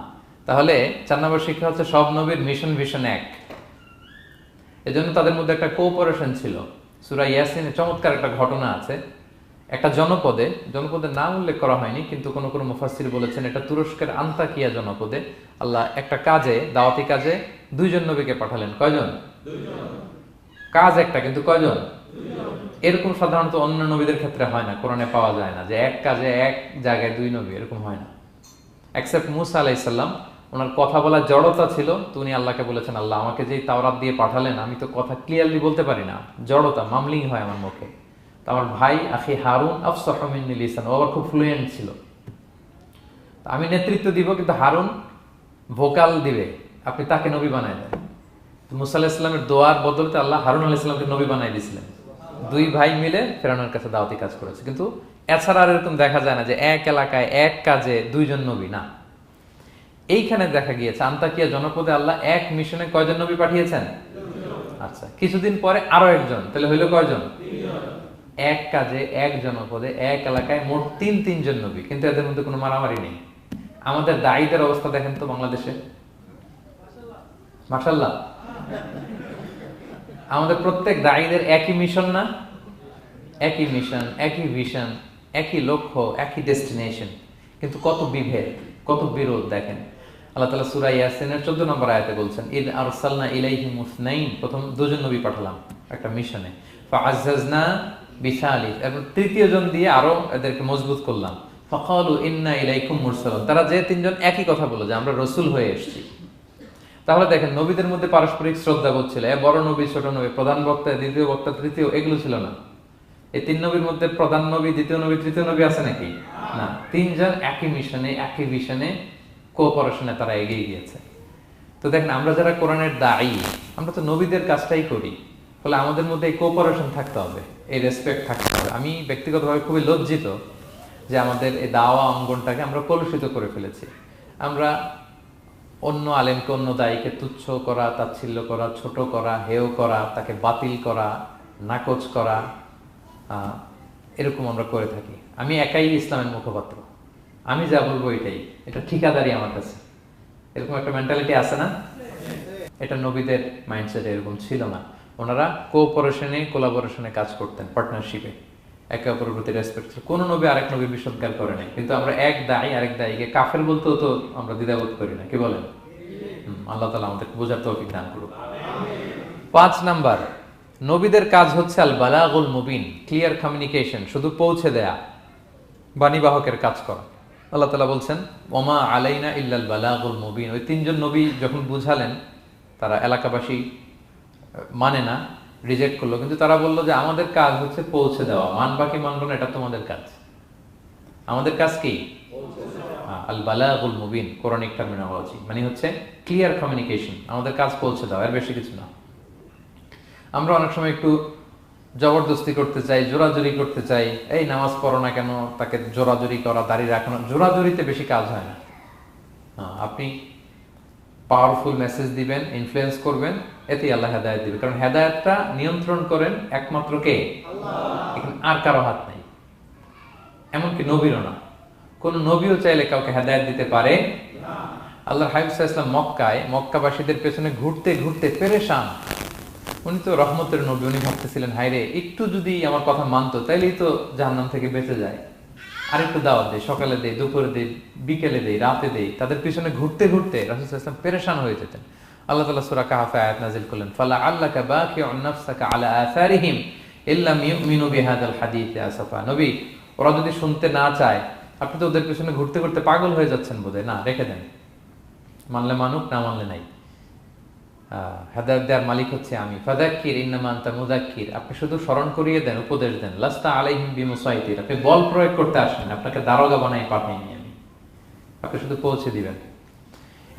তাহলে 4 নম্বর শিক্ষা হচ্ছে সব নবীর মিশন ভিশন এক। এজন্য তাদের মধ্যে একটা কোঅপারেশন ছিল। সূরা ইয়াসিনে চমৎকার একটা ঘটনা আছে। একটা জনপদের নাম উল্লেখ করা হয়নি, কিন্তু কোন কোন মুফাসসির বলেছেন এটা তুরস্কের আন্তাকিয়া জনপদে আল্লাহ একটা কাজে, দাওয়াতি কাজে 2 জন নবীকে পাঠালেন। কয়জন? 2 জন। কাজ একটা, কিন্তু কয়জন? 2 জন। এরকম সাধারণত অন্য নবীদের ক্ষেত্রে হয় না, কোরআনে পাওয়া যায় না যে এক কাজে এক জায়গায় 2 নবী, এরকম হয় না। এক্সেপ্ট মুসা আলাইহিস সালাম, ওনার কথা বলার জড়তা ছিল, তো উনি আল্লাহকে বলেছেন আল্লাহ আমাকে যেই তাওরাত দিয়ে পাঠালেন আমি তো কথা ক্লিয়ারলি বলতে পারি না, জড়তা, মামলিং হয় আমার মুখে। তো আমার ভাই আখি হারুন আফসাহু মিন্নি লিসান, ও আবার খুব ফ্লুয়েন্ট ছিল। আমি নেতৃত্ব দিব, কিন্তু হারুন ভোকাল দিবে, আপনি তাকে নবী বানায় দেন। মুসা আলাইহিস সালামের দোয়ার বদলতে আল্লাহ হারুন আলাইহিস সালামকে নবী বানায় দিয়েছিলেন। 2 ভাই মিলে ফেরাউনের কাছে দাওয়াতি কাজ করেছে। কিন্তু এছাড়া আর এরকম দেখা যায় না যে এক এলাকায় এক কাজে 2 জন নবী, না। এইখানে দেখা গিয়েছে আন্তাকিয়া জনপদে আল্লাহ এক মিশনে কয়জন নবী পাঠিয়েছেন? 2 জন। আচ্ছা, কিছুদিন পরে আরো একজন, তাহলে হইল কয়জন? 3 জন। এক কাজে এক জনপদে এক এলাকায় মোট 3 জন নবী, কিন্তু এদের মধ্যে কোনো মারামারি নেই। আমাদের দায়ীদের অবস্থা দেখেন তো বাংলাদেশে, মাশাআল্লাহ। আমাদের প্রত্যেক দায়ীদের একই মিশন না? একই মিশন, একই ভিশন, একই লক্ষ্য, একই ডেস্টিনেশন, কিন্তু কত বিভেদ, কত বিরোধ দেখেন। আল্লাহ তাআলা সূরা ইয়াসিনের 14 নম্বর আয়াতে বলছেন ইদ আরসালনা ইলাইহিম মুসনাইন, প্রথম 2 জন নবী পাঠালাম একটা মিশনে, ফাআজ্জাজনা বিসালিস, এবং 3য় জন দিয়ে আরো এদেরকে মজবুত করলাম, ফাকালু ইন্না ইলাইকুম মুরসালুন, তারা যে 3 জন একই কথা বলল যে আমরা রাসূল হয়ে এসেছি। তাহলে দেখেন নবীদের মধ্যে পারস্পরিক শ্রদ্ধাবোধ ছিল। বড় নবী, ছোট নবী, প্রধান বক্তা, দ্বিতীয় বক্তা, তৃতীয়, এগুলো ছিল না। এই 3 নবীর মধ্যে প্রধান নবী, দ্বিতীয় নবী, তৃতীয় নবী আছে নাকি? না। 3 জন একই মিশনে, একই ভিশনে, কোঅপারেশনে তারা এগিয়ে গিয়েছে। তো দেখেন আমরা যারা কোরআনের দায়ী, আমরা তো নবীদের কাজটাই করি, ফলে আমাদের মধ্যে এই কোঅপারেশন থাকতে হবে, এই রেসপেক্ট থাকতে হবে। আমি ব্যক্তিগতভাবে খুবই লজ্জিত যে আমাদের এই দাওয়া অঙ্গনটাকে আমরা কলুষিত করে ফেলেছি। আমরা অন্য আলেমকে, অন্য দায়ীকে তুচ্ছ করা, তাচ্ছিল্য করা, ছোট করা, হেয় করা, তাকে বাতিল করা, নাকচ করা, এরকম আমরা করে থাকি। আমি একাই ইসলামের মুখপাত্র, আমি যা বলবো এটাই, এটা ঠিকাদারি আমার কাছে, এরকম একটা মেন্টালিটি আছে না? এটা নবীদের মাইন্ডসেট এরকম ছিল না। ওনারা কোঅপারেশনে, কোলাবোরেশনে কাজ করতেন, পার্টনারশিপে, একে অপরের প্রতি রেসপেক্ট ছিল। কোন নবী আরেক নবীর বিসৎকার করে নাই, কিন্তু আমরা এক দায়ী আরেক দায়ীকে কাফের বলতেও তো আমরা দ্বিধাবোধ করি না, কি বলেন? আল্লাহ তাআলা আমাদেরকে বোঝার তৌফিক দান করুন। 5 নাম্বার, নবীদের কাজ হচ্ছে আল বালাগুল মুবিন, ক্লিয়ার কমিউনিকেশন, শুধু পৌঁছে দেয়া, বাণীবাহকের কাজ করা। আল্লাহ তাআলা বলছেন ওমা আলাইনা ইল্লাল বালাগুল মুবিন। ওই 3 জন নবী যখন বুঝালেন, তারা এলাকাবাসী মানে না, রিজেক্ট করলো, কিন্তু তারা বললো যে আমাদের কাজ হচ্ছে পৌঁছে দেওয়া, মানবা কি মানবো না এটা তোমাদের কাজ। আমাদের কাজ কি? আল বালাগুল মুবিন, কোরআনিক টার্মিনোলজি, মানে হচ্ছে ক্লিয়ার কমিউনিকেশন, আমাদের কাজ পৌঁছে দেওয়া, এর বেশি কিছু না। আমরা অনেক সময় একটু জবরদস্তি করতে চাই, জোরাজুরি করতে চাই, এই নামাজ পড়ো না কেন, তাকে জোরাজুরি করা, দাঁড়িয়ে রাখানো, জোরাজুরিতে বেশি কাজ হয় না। আপনি পাওয়ারফুল মেসেজ দিবেন, ইনফ্লুয়েন্স করবেন, এতেই আল্লাহ হেদায়েত দিবে। কারণ হেদায়েতটা নিয়ন্ত্রণ করেন একমাত্র কে? আল্লাহ। এখানে আর কারো হাত নাই, এমনকি নবীরও না। কোন নবীও চাইলে কাউকে হেদায়েত দিতে পারে না। আল্লাহর হাবিব সাল্লাল্লাহু আলাইহি ওয়াসাল্লাম মক্কায় মক্কাবাসীদের পেছনে ঘুরতে ঘুরতে পেরেশান। উনি তো রহমতের নবী, উনি ভাবতেছিলেন হায়রে একটু যদি আমার কথা মানতো তাইলেই তো জাহান্নাম থেকে বেঁচে যায়। আর একটু দাওয়াত দেই, সকালে দেই, দুপুরে দেই, বিকেলে দেই, রাতে দেই। তাদের পিছনে ঘুরতে ঘুরতে রাসূল সাল্লাল্লাহু আলাইহি ওয়াসাল্লাম পেরেশান হয়ে যেতেন। আল্লাহ তাআলা সূরা কাহফে আয়াত নাযিল করলেন, ফালা আল্লাকা বাকিউন নাফসাকা আলা আসারিহিম ইল্লাম ইউমিনু বিহাদাল হাদীসি আসাফা। নবী, ওরা যদি শুনতে না চায়, আপনি তো ওদের পিছনে ঘুরতে ঘুরতে পাগল হয়ে যাচ্ছেন বোধহয়, না রেখে দেন, মানলে মানুক, না মানলে নাই। হেদায়েত দেওয়ার মালিক হচ্ছে আমি। ফাযাক্কির ইন্নামা আনতা মুযাক্কির, আপনি শুধু স্মরণ করিয়ে দেন, উপদেশ দেন। লাস্তা আলাইহিম বিমুসাইতির, আপনি বল প্রয়োগ করতে আসেন, আপনাকে দারোগা বানাই পাঠাইনি আমি, আপনি শুধু পৌঁছে দিবেন।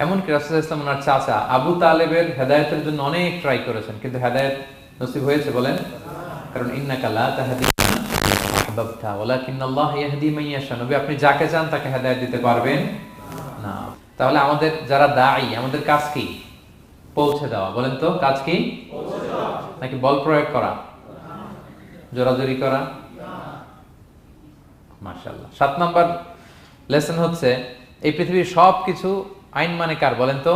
এমনকি রাসূল সাল্লাল্লাহু আলাইহি ওয়াসাল্লাম ওনার চাচা আবু তালেবের হেদায়েতের জন্য অনেক ট্রাই করেছেন, কিন্তু হেদায়েত নসিব হয়েছে বলেন? কারণ ইন্নাকা লা তাহদি মান আহবাবতা ওয়ালাকিন্নাল্লাহ ইয়াহদি মান ইয়াশা। নবী, আপনি যাকে চান তাকে হেদায়েত দিতে পারবেন না। তাহলে আমাদের যারা দাঈ, আমাদের কাজ কি? পৌঁছে দেওয়া। বলেন তো, কাজ কি? পৌঁছে দেওয়া। নাকি বল প্রয়োগ করা, জোরাজুরি করা? মাশাআল্লাহ। 7 নাম্বার লেসন হচ্ছে, এই পৃথিবীর সবকিছু আইন মানে কার? বলেন তো,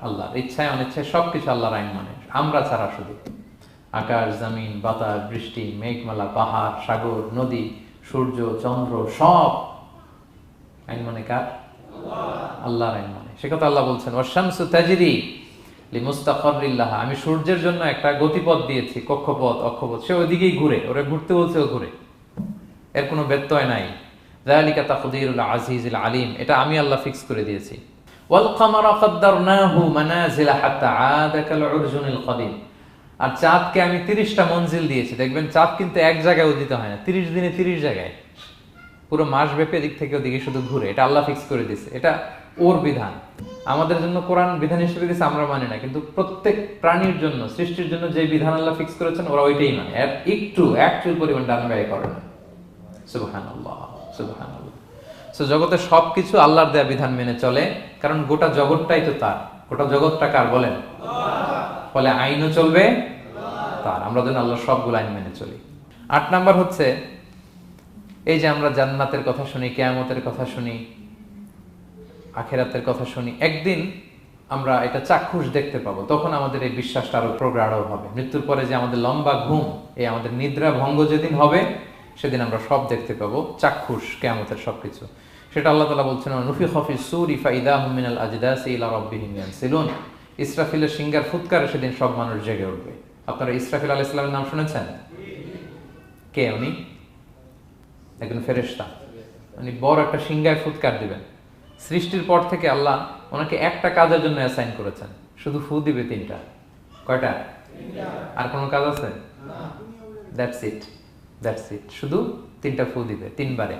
আল্লাহর। ইচ্ছায় অনিচ্ছায় সবকিছু আল্লাহর আইন মানে, আমরা ছাড়া শুধু। আকাশ, জমিন, বাতাস, বৃষ্টি, মেঘমালা, পাহাড়, সাগর, নদী, সূর্য, চন্দ্র, সব আইন মানে কার? আল্লাহর আইন মানে। সে কথা আল্লাহ বলছেন, ওয়াশ-শামসু তাজরি লিমুস্তাকাররিল লাহা, আমি সূর্যের জন্য একটা গতিপথ দিয়েছি, কক্ষপথ, অক্ষপথ, সে ওইদিকেই ঘুরে, ওরে ঘুরতে বলছে ও ঘুরে, এর কোনো ব্যত্যয় নাই। যালিকা তাকদীরুল আজিজিল আলিম, এটা আমি আল্লাহ ফিক্স করে দিয়েছি। ওয়াল কামারা কাদ্দারনাহু মানাজিলা হাত্তা আদা কাল উরজুনিল কদিম, আর চাঁদকে আমি 30টা মঞ্জিল দিয়েছি। দেখবেন চাঁদ কিন্তু এক জায়গায় উদিত হয় না, 30 দিনে 30 জায়গায়, পুরো মাস ব্যাপী এদিক থেকে ওদিকে শুধু ঘুরে। এটা আল্লাহ ফিক্স করে দিয়েছে, এটা ওর বিধান। আমাদের জন্য কোরআন বিধান হিসেবে দিয়েছে, আমরা মানি না, কিন্তু প্রত্যেক প্রাণীর জন্য, সৃষ্টির জন্য যে বিধান আল্লাহ ফিক্স করেছেন ওরা ওইটাই মানে, এর একটু একচুল পরিমাণ ডান ব্যয় করে না। সুবহানাল্লাহ, সুবহানাল্লাহ। সো জগতের সবকিছু আল্লাহর দেয়া বিধান মেনে চলে, কারণ গোটা জগৎটাই তো তার। গোটা জগৎটা কার বলেন? ফলে আইনও চলবে তার। আমরা যেন আল্লাহর সবগুলো আইন মেনে চলি। 8 নাম্বার হচ্ছে, এই যে আমরা জান্নাতের কথা শুনি, কিয়ামতের কথা শুনি, আখিরাতের কথা শুনি, একদিন আমরা এটা চাক্ষুষ দেখতে পাবো, তখন আমাদের এই বিশ্বাসটা আরো প্রগাঢ় হবে। মৃত্যুর পরে যে আমাদের লম্বা ঘুম, এই আমাদের নিদ্রা ভঙ্গ যেদিন হবে, সেদিন আমরা সব দেখতে পাবো, চাক্ষুষ কিয়ামতের সবকিছু। সেটা আল্লাহ তাআলা বলছেন, নুফিখা ফিস সূরি ফাইদাহুম মিনাল আজদাসি ইলা রাব্বিহিম ইয়ানসিলুন, ইসরাফিলের সিংহার ফুৎকারে সেদিন সব মানুষ জেগে উঠবে। আপনারা ইসরাফিল আলাইহিস সালামের নাম শুনেছেন? কে উনি? একজন ফেরেশতা। উনি বড় একটা সিংহায় ফুৎকার দিবেন। সৃষ্টির পর থেকে আল্লাহ ওনাকে একটা কাজের জন্য অ্যাসাইন করেছেন, শুধু ফু দিবে 3টা। কয়টা? 3টা। আর কোনো কাজ আছে? না। দ্যাটস ইট, দ্যাটস ইট, শুধু 3টা ফু দিবে 3 বারে।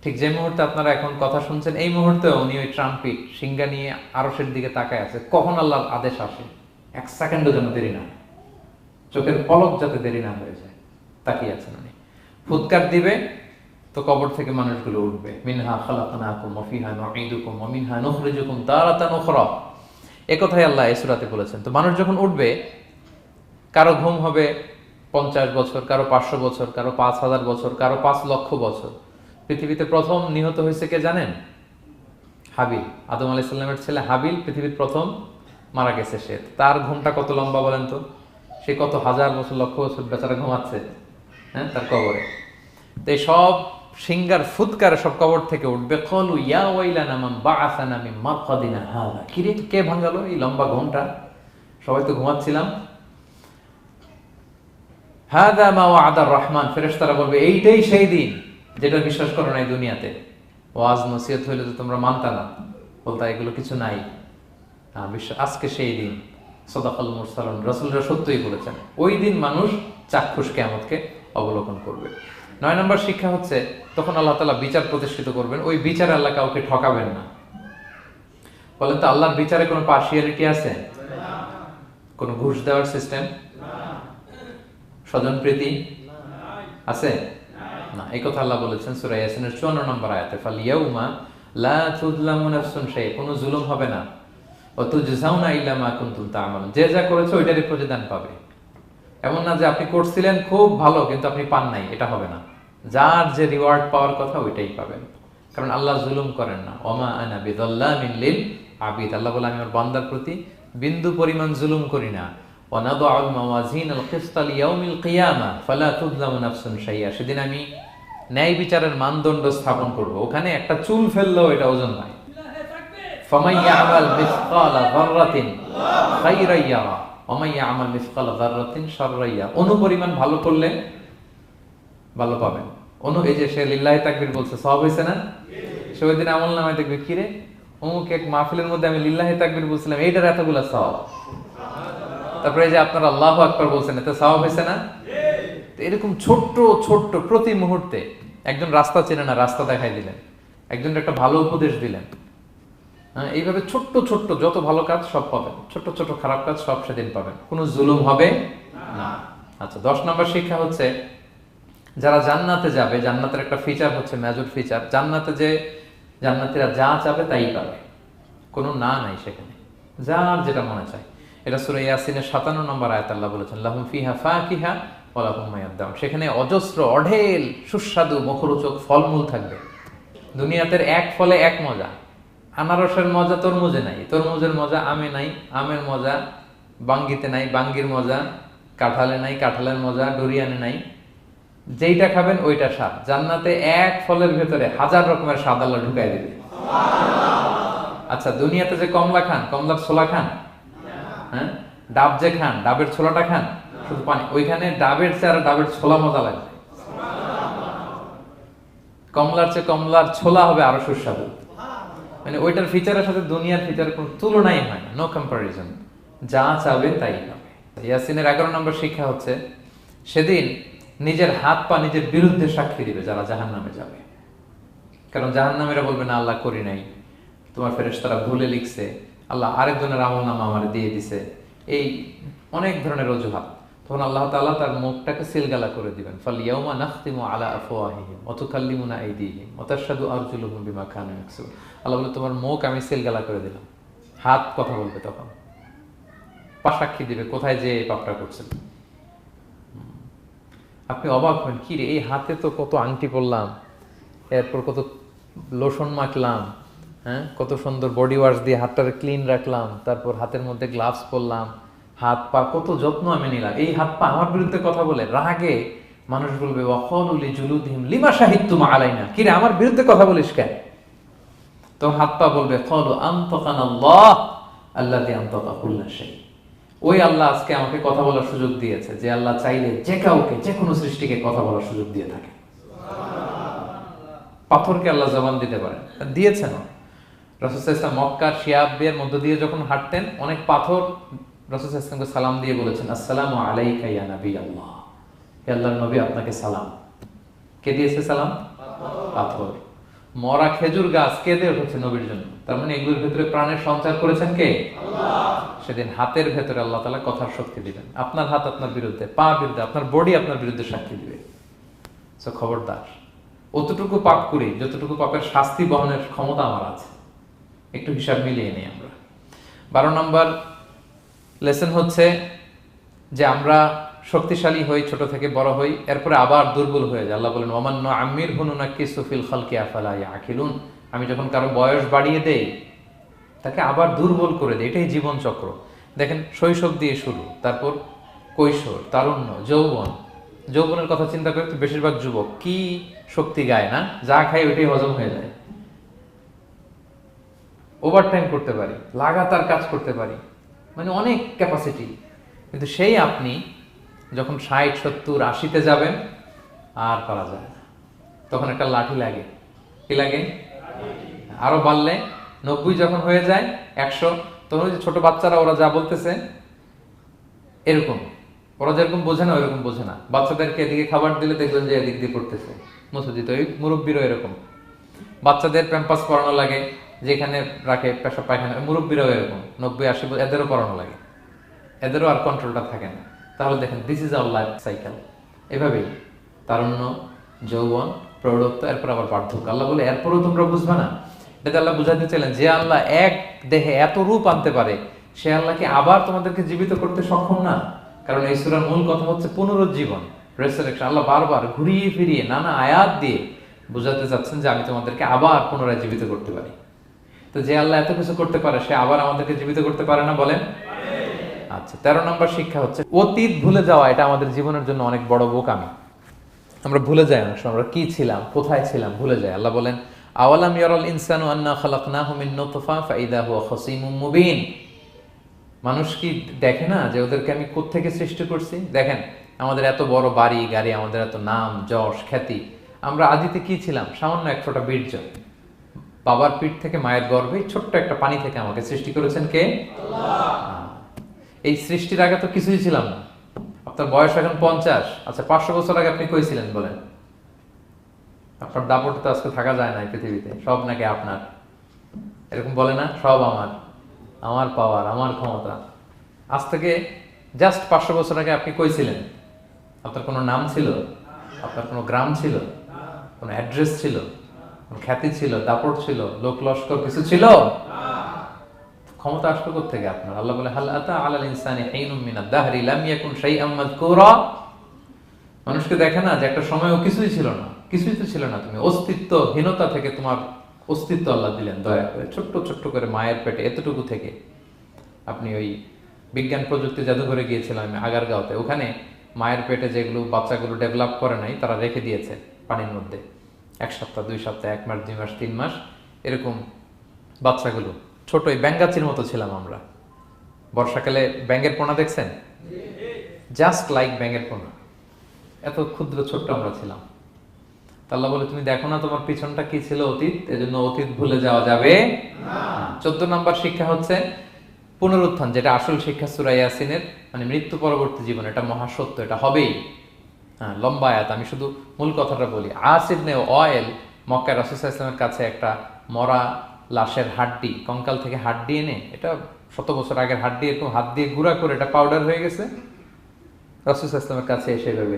ঠিক যে মুহূর্তে আপনারা এখন কথা শুনছেন, এই মুহূর্তে উনি ওই ট্রাম্পিট সিংহা নিয়ে আরশের দিকে তাকায় আছে, কখন আল্লাহর আদেশ আসে, 1 সেকেন্ডও যেন দেরি না, চোখের পলক যাতে দেরি না হয়ে যায়, তাকিয়ে আছেন উনি। ফুৎকার দিবে তো কবর থেকে মানুষগুলো উঠবে। মিনহা খালাকনাকুম ওয়া ফিহা নুঈদুকুম ওয়া মিনহা নুখরিজুকুম তারাতান উখরা, এই কথাই আল্লাহ এই সূরাতে বলেছেন। তো মানুষ যখন উঠবে, কারো ঘুম হবে 50 বছর, কারো 500 বছর, কারো 5000 বছর, কারো 5 লক্ষ বছর। পৃথিবীতে প্রথম নিহত হয়েছে কে জানেন? হাবিল। আদম আলাইহিস সালামের ছেলে হাবিল পৃথিবীর প্রথম মারা গেছে। সে, তার ঘুমটা কত লম্বা বলেন তো? সে কত হাজার বছর, লক্ষ বছর বেচারা ঘুমাচ্ছে, হ্যাঁ, তার কবরে। তো এই সব সিংহার ফুৎকারে সব কবর থেকে উঠবে। ক্বালু ইয়া ওয়াইলানা মান বাআসানা মিন মারকাদিনা হাযা, কিরে কে ভাঙালো এই লম্বা ঘুমটা? সবাই তো ঘুমাচ্ছিলাম। হাযা মা ওয়া'দার রহমান, ফেরেশতারা বলবে এইটাই সেই দিন যেটা বিশ্বাস করো না এই দুনিয়াতে। ওয়াজ নসিহত হইলে তো তোমরা মানতা না, বলতা এগুলো কিছু নাই। আজকে সেই দিন। সাদাকাল মুরসালুন, রাসূলরা সত্যই বলেছেন। ওই দিন মানুষ চাক্ষুষ কিয়ামতকে অবলোকন করবে। 9 নম্বর শিক্ষা হচ্ছে, তখন আল্লাহ তাআলা বিচার প্রতিষ্ঠিত করবেন। ওই বিচারে আল্লাহ কাউকে ঠকাবেন না। বলেন তো, আল্লাহর বিচারে কোনো পার্সিয়ালিটি আছে? কোনো ঘুষ দেওয়ার সিস্টেম? স্বজনপ্রীতি আছে? না। এই কথা আল্লাহ বলেছেন সূরা ইয়াসিনের 54 নম্বর আয়াতে, ফাল ইয়াউমা লা তুযলামু নাফসুন শাই, কোনো জুলুম হবে না। ওয়া তুজজাউনা ইল্লা মা কুনতুম তা'মালুন, যে যা করেছো ওইটারই প্রতিদান পাবে। এমন না যে আপনি করছিলেন খুব ভালো কিন্তু আপনি পান নাই, এটা হবে না। যার যে রিওয়ার্ড পাওয়ার কথা ওইটাই পাবেন, কারণ আল্লাহ জুলুম করেন না। ওমা আনা বিযাল্লামিন লিল আবিদ, আল্লাহ বলে আমি আমার বান্দার প্রতি বিন্দু পরিমাণ জুলুম করি না। ওয়া নাদউল মাওয়াজিনাল কিসতা লিয়াউমিল কিয়ামা ফালা তুযলামু নাফসুন শাইআ, সেদিন আমি ন্যায় বিচারের মানদণ্ড স্থাপন করব, ওখানে একটা চুল ফেললেও এটা ওজন হয়। ফামান ইয়ামাল মিসকালা যাররাতিন খায়রান ইয়ারা ওয়া মান ইয়ামাল মিসকালা যাররাতিন শাররান ইয়ারা, অনুপরিমাণ ভালো করলে ভালো পাবেন। এই যে সে লিল্লাহি তাকবীর বলছে, সওয়াব হইছে না? সে ওই দিন আমলনামায় দেখবে কি রে, অমুক এক মাহফিলের মধ্যে আমি লিল্লাহি তাকবীর বলছিলাম, এইটার এতগুলা সওয়াব। তারপরে এই যে আপনারা আল্লাহু আকবার বলছেন, এতে সওয়াব হইছে না? এরকম ছোট্ট ছোট্ট প্রতি মুহূর্তে একজন রাস্তা চেনে না, রাস্তা দেখাই দিলেন, একজন একটা ভালো উপদেশ দিলেন। হ্যাঁ, এইভাবে ছোট্ট ছোট্ট যত ভালো কাজ সব পাবেন, ছোট্ট ছোট খারাপ কাজ সব সেদিন পাবেন, কোনো জুলুম হবে না। আচ্ছা, 10 নম্বর শিক্ষা হচ্ছে যারা জান্নাতে যাবে, জান্নাতের একটা ফিচার হচ্ছে, মেজর ফিচার, জান্নাতে যে জান্নাতীরা যা চাবে তাই পাবে, কোনো না নাই সেখানে, যার যেটা মনে চায়। এটা সূরা ইয়াসিনের 57 নম্বর আয়াত আল্লাহ বলেছেন, লাহুম ফিহা ফাকিহা ওয়া লাহুম মা ইয়াদদাউন, সেখানে অজস্র অঢেল সুস্বাদু মুখরোচক ফলমূল থাকবে। দুনিয়াতের এক ফলে এক মজা, আনারসের মজা তরমুজে নাই, তরমুজের মজা আমে নাই, আমের মজা বাঙ্গিতে নাই, বাঙ্গির মজা কাঁঠালে নাই, কাঁঠালের মজা ডুরিয়ানে নাই। যেইটা খাবেন ওইটা স্বাদ। জান্নাতে এক ফলের ভেতরে 1000 রকমের স্বাদ আল্লাহ ঢুকাই দিবে। আচ্ছা, দুনিয়াতে যে কমলা খান, কমলার ছোলা খান, হ্যাঁ, ডাব যে খান, ডাবের ছোলাটা খান, শুধু পানি, ওইখানে ডাবের চেয়ে আর ডাবের ছোলা মজা লাগবে। কমলার চেয়ে কমলার ছোলা হবে আরো সুস্বাদু, মানে ওইটার ফিচারের সাথে দুনিয়ার ফিচারের কোনো তুলনাই হয় না, নো কম্পারিজন। যা চাবে তাই হবে। ইয়াসিনের 11 নম্বর শিক্ষা হচ্ছে সেদিন নিজের হাত পা নিজের বিরুদ্ধে সাক্ষী দিবে যারা জাহান্নামে যাবে। কারণ জাহান্নামীরা বলবে না আল্লাহ করি নাই, তোমার ফেরেশতারা ভুলে লিখছে, আল্লাহ আরেকজনের আমলনামা আমার দিয়ে দিছে, এই অনেক ধরনের অজুহাত। তখন আল্লাহ তাআলা তার মুখটাকে সিলগালা করে দিবেন। ফালইয়াউমা নাখতিমু আলা আফওয়াহিহিম ওয়া তুকাল্লিমুনা আইদিহিম ওয়া তাশহাদু আরজুলুহুম বিমা কানু ইয়াকসিবুন। আল্লাহ বলে তোমার মুখ আমি সিলগালা করে দিলাম, হাত কথা বলবে, তখন পা সাক্ষী দিবে কোথায় যে এই পাপটা করছেন। আপনি অবাক হন, কি রে, এই হাতে তো কত আংটি পরলাম, এরপর কত লোশন মাখলাম, হ্যাঁ, কত সুন্দর বডি ওয়াশ দিয়ে হাতটাকে ক্লিন রাখলাম, তারপর হাতের মধ্যে গ্লাভস পরলাম, হাত পা কত যত্ন আমি নিলাম, এই হাত পা আমার বিরুদ্ধে কথা বলে। রাগে মানুষ বলবে ওয়াকালু লিজুলুদিহিম লিমা শাহিদতুম আলাইনা, কি রে আমার বিরুদ্ধে কথা বলিস কেন? তো হাত পা বলবে ক্বালু আনতাকানাল্লাহ আল্লাযী আনতাকা কুল্লা শাই, ওই আল্লাহ আজকে আমাকে কথা বলার সুযোগ দিয়েছে, যে আল্লাহ চাইলে যে কাউকে যে কোনো সৃষ্টিকে কথা বলার সুযোগ দিয়ে থাকে। পাথরকে আল্লাহ জবান দিতে পারে, দিয়েছেন। রাসূল সাল্লাল্লাহু আলাইহি ওয়াসাল্লাম মক্কার শিয়াবের মধ্য দিয়ে যখন হাঁটতেন, অনেক পাথর রাসূল সাল্লাল্লাহু আলাইহি ওয়াসাল্লামকে সালাম দিয়ে বলেছেন, আসসালামু আলাইকা ইয়া নবী আল্লাহ, হে আল্লাহর নবী আপনাকে সালাম। কে দিয়েছে সালাম? পাথর। মরা খেজুর গাছ কেঁদে উঠেছে নবীর জন্য, তার মানে এগুলোর ভিতরে প্রাণের সঞ্চার করেছেন কে? আল্লাহ। সেদিন হাতের ভেতরে আল্লাহ তাআলা কথার শক্তি দিবেন। আপনার হাত আপনার বিরুদ্ধে, পা বিরুদ্ধে, আপনার বডি আপনার বিরুদ্ধে সাক্ষী দিবে। সো খবরদার, অতটুকু পাপ করি যতটুকু পাপের শাস্তি বহনের ক্ষমতা আমার আছে, একটু হিসাব মিলিয়ে নিই আমরা। 12 নম্বর লেসন হচ্ছে যে আমরা শক্তিশালী হই, ছোট থেকে বড় হই, এরপরে আবার দুর্বল হয়ে যায়। আল্লাহ বলেন ওয়ামান নুআম্মিরহু নুনাক্কিসু ফিল খালকি আফালা ইয়াকিলুন, আমি যখন কারো বয়স বাড়িয়ে দেই তাকে আবার দুর্বল করে দেয়। এটাই জীবন চক্র। দেখেন, শৈশব দিয়ে শুরু, তারপর কৈশোর, তারুণ্য, যৌবন। যৌবনের কথা চিন্তা করে তো বেশিরভাগ যুবক কি শক্তি গায় না, যা খায় ওইটাই হজম হয়ে যায়। ওভারটাইম করতে পারি, লাগাতার কাজ করতে পারি, মানে অনেক ক্যাপাসিটি। কিন্তু সেই আপনি যখন 60, 70, 80-তে যাবেন আর পারা যায় না, তখন একটা লাঠি লাগে। কি লাগে? আরো বাড়লে 90 যখন হয়ে যায়, 100, তখন ওই যে ছোট বাচ্চারা ওরা যা বলতেছে এরকম, ওরা যেরকম বোঝে না ওইরকম বোঝে না। বাচ্চাদেরকে এদিকে খাবার দিলে দেখবেন যে এদিক দিয়ে করতেছে, মসজিদ। ওই মুরব্বীরও এরকম, বাচ্চাদের প্যাম্পাস পরানো লাগে, যেখানে রাখে পেশাব পায়খানা, মুরব্বীরাও এরকম 90, 80 এদেরও পরানো লাগে, এদেরও আর কন্ট্রোলটা থাকে না। তাহলে দেখেন, this is our life cycle. এভাবেই তারুণ্য, যৌবন, প্রৌঢ়ত্ব, এরপর আবার বার্ধক্য। আল্লাহ বলে এরপরও তোমরা বুঝবে না, এটা আল্লাহ বুঝাতে চাইলেন যে আল্লাহ এক দেহে এত রূপ আনতে পারে, সে আল্লাহকে আবার তোমাদেরকে জীবিত করতে সক্ষম না? কারণ এই সূরার মূল কথা হচ্ছে পুনরুজ্জীবন, রেসারেকশন। আল্লাহ বারবার ঘুরিয়ে ফিরিয়ে নানা আয়াত দিয়ে বুঝাতে চাচ্ছেন যে আমি তোমাদেরকে আবার পুনরায় জীবিত করতে পারি। তো যে আল্লাহ এত কিছু করতে পারে, সে আবার আমাদেরকে জীবিত করতে পারে না? বলেন। আচ্ছা, 13 নম্বর শিক্ষা হচ্ছে অতীত ভুলে যাওয়া। এটা আমাদের জীবনের জন্য অনেক বড় বোকামি। আমরা ভুলে যাই অনেক সময় আমরা কি ছিলাম, কোথায় ছিলাম, ভুলে যাই। আল্লাহ বলেন, আওয়ালাম ইয়ারাল ইনসানু আন্না খালাকনাহু মিন নুতফা ফাইদা হুয়া খাসীমুম মুবিন। মানুষ কি দেখে না যে ওদেরকে আমি কোত্থেকে সৃষ্টি করছি? দেখেন, আমাদের এত বড় বাড়ি গাড়ি, আমাদের এত নাম যশ খ্যাতি, আমরা আদিতে কি ছিলাম? সামান্য এক ফোঁটা বীর্য। বাবার পিঠ থেকে, মায়ের গর্ভে ছোট্ট একটা পানি থেকে আমাকে সৃষ্টি করেছেন কে? আল্লাহ। এই সৃষ্টির আগে তো কিছুই ছিলাম না। আপনার বয়স এখন 50। আচ্ছা, 500 বছর আগে আপনি কই ছিলেন বলেন? আপনার দাপটে তো আজকে থাকা যায় না এই পৃথিবীতে। সব নাকি আপনার, এরকম বলে না? সব আমার, আমার পাওয়ার, আমার ক্ষমতা। আজ থেকে জাস্ট 500 বছর আগে আপনি কই ছিলেন? আপনার কোনো নাম ছিল? আপনার কোনো গ্রাম ছিল? কোনো অ্যাড্রেস ছিল? কোনো খ্যাতি ছিল? দাপট ছিল? লোক লস্কর কিছু ছিল? ক্ষমতা আসলো কোত্থেকে আপনার? আল্লাহ বলে, হাল আতা আলাল ইনসানি হিনুম মিনাদ দাহরি লাম ইয়াকুন শাইআম মাযকুরা। মানুষকে দেখে না যে একটা সময়ও কিছুই ছিল না? কিছুই তো ছিল না। তুমি অস্তিত্বহীনতা থেকে তোমার অস্তিত্ব আল্লাহ দিলেন দয়া করে, ছোট্ট ছোট্ট করে মায়ের পেটে এতটুকু থেকে। আপনি ওই বিজ্ঞান প্রযুক্তি জাদুঘরে গিয়েছিলাম আমি আগারগাঁওতে, ওখানে মায়ের পেটে যেগুলো বাচ্চাগুলো ডেভেলপ করে নাই, তারা রেখে দিয়েছে পানির মধ্যে 1 সপ্তাহ 2 সপ্তাহ 1 মাস 2 মাস 3 মাস এরকম বাচ্চাগুলো। ছোট ওই ব্যাঙ্গাচির মতো ছিলাম আমরা। বর্ষাকালে ব্যাঙের পোনা দেখছেন? জাস্ট লাইক ব্যাঙের পোনা, এত ক্ষুদ্র ছোট্ট আমরা ছিলাম। আল্লাহ বলে, তুমি দেখো না তোমার পিছনটা কি ছিল? অতীত। এজন্য অতীত ভুলে যাওয়া যাবে না। 14 নম্বর শিক্ষা হচ্ছে পুনরুত্থান, যেটা আসল শিক্ষা সূরা ইয়াসিনের, মানে মৃত্যু পরবর্তী জীবন। এটা মহাসত্য, এটা হবেই। হ্যাঁ, লম্বা আয়াত, আমি শুধু মূল কথাটা বলি। আস ইবনে ওয়াইল মক্কায় রাসূল সাল্লাল্লাহু আলাইহি ওয়াসাল্লামের কাছে একটা মরা লাশের হাড্ডি, কঙ্কাল থেকে হাড্ডি এনে, এটা 100 বছর আগের হাড্ডি, এরকম হাত দিয়ে গুঁড়া করে এটা পাউডার হয়ে গেছে। রাসূল সাল্লাল্লাহু আলাইহি ওয়াসাল্লামের কাছে এসে ভেবে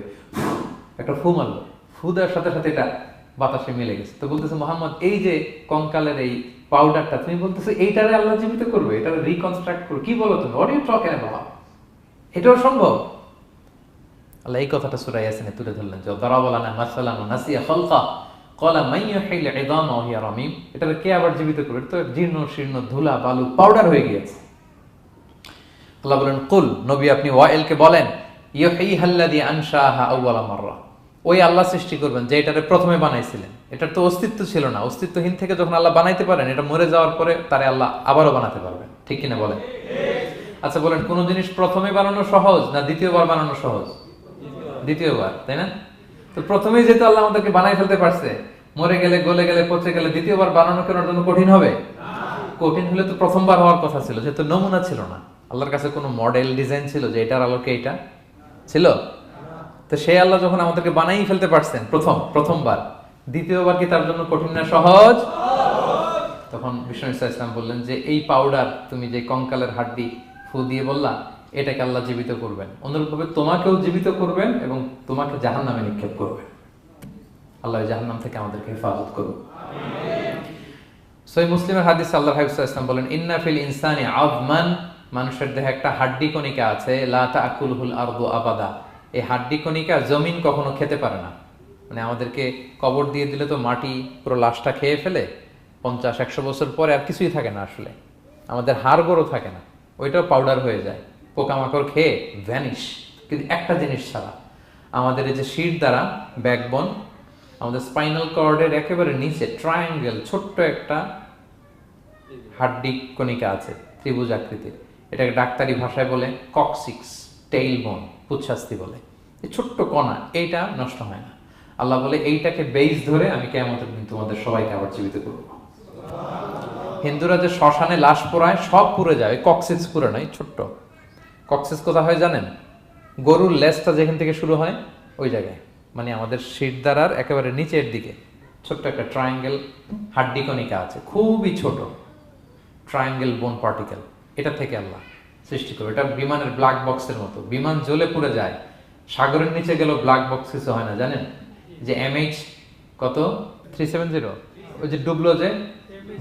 একটা ফু মারলো, ফু দেওয়ার সাথে সাথে এটা বাতাসে মিলে গেছে। তো বলতেছে, মুহাম্মদ, এই যে কঙ্কালের এই পাউডারটা, তুমি বলতেছো এইটারে আল্লাহ জীবিত করবে, এটারে রিকনস্ট্রাক্ট করবে? কি বলো তুমি? What are you talking about? এটাও সম্ভব? আল্লাহ এই কথাটা সূরা ইয়াসিনে তুলে ধরলেন যে দারাবা লানা মাসালান ওয়া নাসিয়া খালকা ক্বালা মান ইউহিল ইযামা ওয়া হিয়া রামীম। এটারে কে আবার জীবিত করবে? এটা তো জীর্ণ শীর্ণ ধুলা বালু পাউডার হয়ে গিয়েছে। আল্লাহ বলেন, কুল, নবী আপনি ওয়াইলকে বলেন, ইউহিহাল্লাযী আনশাহা আউওয়ালা মাররা। ওই আল্লাহ সৃষ্টি করবেন যে এটারে প্রথমে বানাইছিলেন। এটার তো অস্তিত্ব ছিল না। অস্তিত্বহীন থেকে যখন আল্লাহ বানাইতে পারেন, এটা মরে যাওয়ার পরে তারে আল্লাহ আবারও বানাতে পারবেন। ঠিক কিনা বলেন? আচ্ছা বলেন, কোন জিনিস প্রথমে বানানো সহজ না দ্বিতীয়বার বানানো সহজ? দ্বিতীয়বার, তাই না? তো প্রথমেই যেহেতু আল্লাহ আমাদেরকে বানাই ফেলতে পারছে, মরে গেলে গলে গেলে পচে গেলে দ্বিতীয়বার বানানো কেন জন্য কঠিন হবে? কঠিন হলে তো প্রথমবার হওয়ার কথা ছিল, যেহেতু নমুনা ছিল না। আল্লাহর কাছে কোনো মডেল ডিজাইন ছিল যে এটার আলোকে এটা ছিল? তো সেই আল্লাহ যখন আমাদেরকে বানাই ফেলতে পারছেন প্রথমবার, দ্বিতীয়বার কি তার জন্য কঠিন না সহজ? তখন বিষ্ণু ইসলাম বললেন যে এই পাউডার, তুমি যে কঙ্কালের হাড্ডি ফু দিয়ে বললা, এটাকে আল্লাহ জীবিত করবেন, অনুরূপভাবে তোমাকেও জীবিত করবেন এবং তোমাকে জাহান্নামে নিক্ষেপ করবেন। আল্লাহ জাহান্নাম থেকে আমাদেরকে হেফাজত করুন। সহিহ মুসলিমের হাদিস, আল্লাহর হাবিব সাল্লাল্লাহু আলাইহি ওয়াসাল্লাম বলেন, ইন্না ফিল ইনসানি আযমান, মানুষের দেহে একটা হাড্ডি কণিকা আছে, লা তাকুলহুল আরদু আবাদা। এই হাড্ডি কণিকা জমিন কখনো খেতে পারে না। মানে আমাদেরকে কবর দিয়ে দিলে তো মাটি পুরো লাশটা খেয়ে ফেলে, 50-100 বছর পরে আর কিছুই থাকে না। আসলে আমাদের হাড়গোড়ও থাকে না, ওইটাও পাউডার হয়ে যায়, পোকামাকড় খেয়ে ভ্যানিশ। কিন্তু একটা জিনিস ছাড়া, আমাদের এই যে শির দ্বারা ব্যাকবোন, আমাদের স্পাইনাল কর্ডের একেবারে নিচে ট্রায়াঙ্গেল ছোট্ট একটা হাড্ডি কণিকা আছে, ত্রিভুজ আকৃতির। এটাকে ডাক্তারি ভাষায় বলে কক্সিক্স টেইল বোন, পুচ্ছাস্তি বলে। এই ছোট্ট কণা, এইটা নষ্ট হয় না। আল্লাহ বলে, এইটাকে বেইস ধরে আমি কিয়ামতের দিন তোমাদের সবাইকে আবার জীবিত করব। হিন্দুরা যে শ্মশানে লাশ পোড়ায়, সব পুড়ে যায়, কক্সিক্স পুড়ে নাই, ছোট্ট কক্সিক্স কোথা হয় জানেন? গরুর লেজটা যেখান থেকে শুরু হয় ওই জায়গায়, মানে আমাদের শিরদাঁড়ার একেবারে নিচের দিকে ছোট্ট একটা ট্রায়াঙ্গেল হাড্ডি কণিকা আছে, খুবই ছোট ট্রায়াঙ্গেল বোন পার্টিকেল। এটা থেকে আল্লাহ সৃষ্টি করবে। এটা বিমানের ব্ল্যাক বক্সের মতো, বিমান জ্বলে পুড়ে যায়, সাগরের নিচে গেল ব্ল্যাক বক্স কিছু হয় না। জানেন যে MH কত 370, ওই যে ডুবলো যে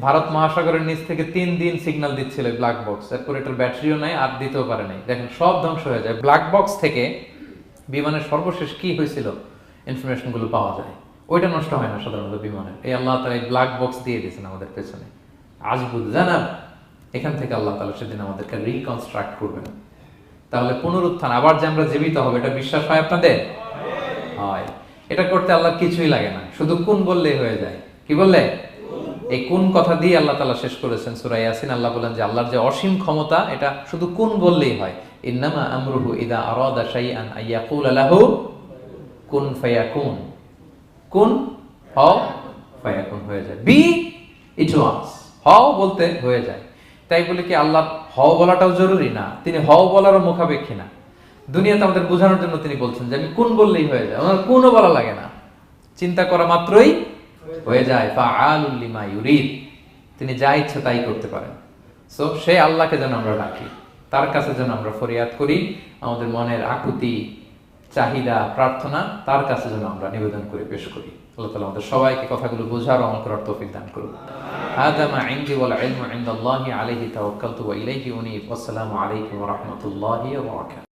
ভারত মহাসাগরের নিচ থেকে 3 দিন সিগন্যাল দিচ্ছিল ব্ল্যাক বক্স, এরপর এটার ব্যাটারিও নাই, আর দিতেও পারে নাই। দেখেন সব ধ্বংস হয়ে যায়। ব্ল্যাক বক্স থেকে বিমানের সর্বশেষ কি হয়েছিল ইনফরমেশন গুলো পাওয়া যায়, ওইটা নষ্ট হয় না সাধারণত বিমানের। এই আল্লাহ তাআলা এই ব্ল্যাক বক্স দিয়ে দিয়েছেন আমাদের পেছনে, আজবুল জানাব। এখান থেকে আল্লাহ তাআলা সেদিন আমাদেরকে রিকনস্ট্রাক্ট করবেন। তাহলে পুনরুত্থান, আবার যে আমরা জীবিত হবে, এটা বিশ্বাস হয় আপনাদের? হয়। এটা করতে আল্লাহ কিছুই লাগে না, শুধু কুন বললেই হয়ে যায়। কি বললে? এই কুন কথা দিয়ে আল্লাহ তাআলা শেষ করেছেন সূরা ইয়াসিন। আল্লাহ বলেন যে আল্লাহর যে অসীম ক্ষমতা, এটা শুধু কুন বললেই হয়। ইন্নামা আমরুহু ইযা আরাদা শাইআন আইয়াকুলা লাহু কুন ফায়াকুন। কুন হও, ফায়াকুন হয়ে যায়। বি ইট ওয়াজ, হও বলতে হয়ে যায়। তাই বলে কি আল্লাহ হও বলাটাও জরুরি না? তিনি হও বলারও মুখাপেক্ষী না। দুনিয়াতে আমাদের বোঝানোর জন্য তিনি বলছেন যে আমি কুন বললেই হয়ে যায়, আমার কুনও বলা লাগে না, চিন্তা করা মাত্রই হয়ে যায়। ফাআলুল লিমা ইউরিদ, তিনি যা ইচ্ছা তাই করতে পারেন। সো সেই আল্লাহকে যেন আমরা ডাকি, তার কাছে যেন আমরা ফরিয়াদ করি, আমাদের মনের আকুতি, চাহিদা, প্রার্থনা তার কাছে যেন আমরা নিবেদন করে পেশ করি। আল্লাহ তাআলা আমাদের সবাইকে কথাগুলো বোঝার ও আমল করার তৌফিক দান করুন। হাযা মা ইনদি ওয়াল ইলমু ইনদাল্লাহি আলাইহি তাওয়াক্কালতু ওয়া ইলাইহি উনীব। আসসালামু আলাইকুম ওয়া রাহমাতুল্লাহি ওয়া বারাকাতুহু।